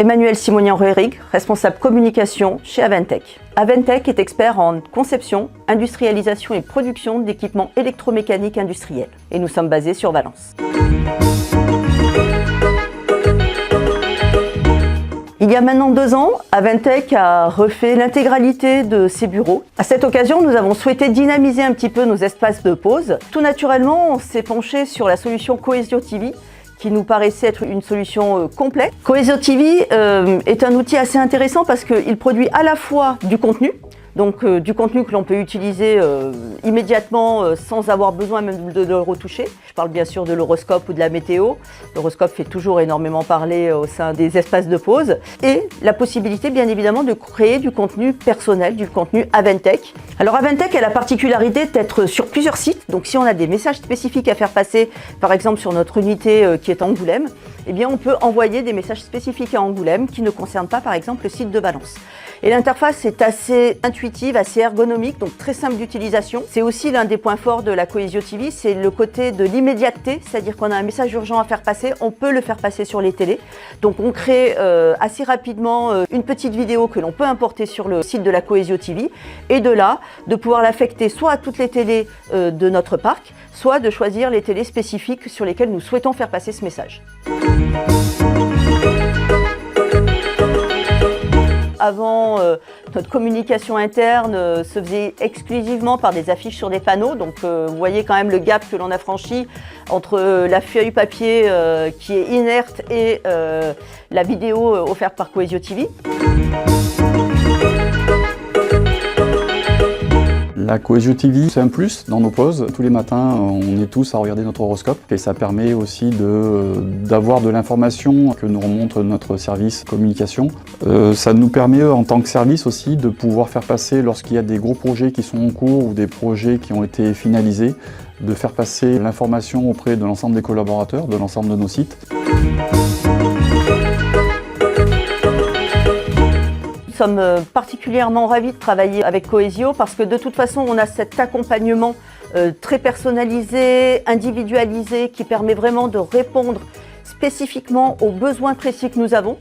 Emmanuel Simonian-Ruerig, responsable communication chez Aventec. Aventec est expert en conception, industrialisation et production d'équipements électromécaniques industriels. Et nous sommes basés sur Valence. Il y a maintenant 2 ans, Aventec a refait l'intégralité de ses bureaux. À cette occasion, nous avons souhaité dynamiser un petit peu nos espaces de pause. Tout naturellement, on s'est penché sur la solution Cohesio TV, qui nous paraissait être une solution complète. Cohesio TV est un outil assez intéressant parce qu'il produit à la fois du contenu, donc du contenu que l'on peut utiliser immédiatement sans avoir besoin même de le retoucher. Je parle bien sûr de l'horoscope ou de la météo. L'horoscope fait toujours énormément parler au sein des espaces de pause. Et la possibilité bien évidemment de créer du contenu personnel, du contenu Aventec. Alors Aventec a la particularité d'être sur plusieurs sites. Donc si on a des messages spécifiques à faire passer, par exemple sur notre unité qui est à Angoulême, eh bien on peut envoyer des messages spécifiques à Angoulême qui ne concernent pas par exemple le site de Valence. Et l'interface est assez intuitive, assez ergonomique, donc très simple d'utilisation. C'est aussi l'un des points forts de la Cohesio TV, c'est le côté de l'immédiateté, c'est-à-dire qu'on a un message urgent à faire passer, on peut le faire passer sur les télés. Donc on crée assez rapidement une petite vidéo que l'on peut importer sur le site de la Cohesio TV et de là, de pouvoir l'affecter soit à toutes les télés de notre parc, soit de choisir les télés spécifiques sur lesquelles nous souhaitons faire passer ce message. Avant, notre communication interne se faisait exclusivement par des affiches sur des panneaux. Donc vous voyez quand même le gap que l'on a franchi entre la feuille papier qui est inerte et la vidéo offerte par Cohesio TV. La Cohesio TV, c'est un plus dans nos pauses. Tous les matins, on est tous à regarder notre horoscope et ça permet aussi d'avoir de l'information que nous remonte notre service communication. Ça nous permet en tant que service aussi de pouvoir faire passer, lorsqu'il y a des gros projets qui sont en cours ou des projets qui ont été finalisés, de faire passer l'information auprès de l'ensemble des collaborateurs, de l'ensemble de nos sites. Nous sommes particulièrement ravis de travailler avec Cohesio parce que de toute façon on a cet accompagnement très personnalisé, individualisé qui permet vraiment de répondre spécifiquement aux besoins précis que nous avons.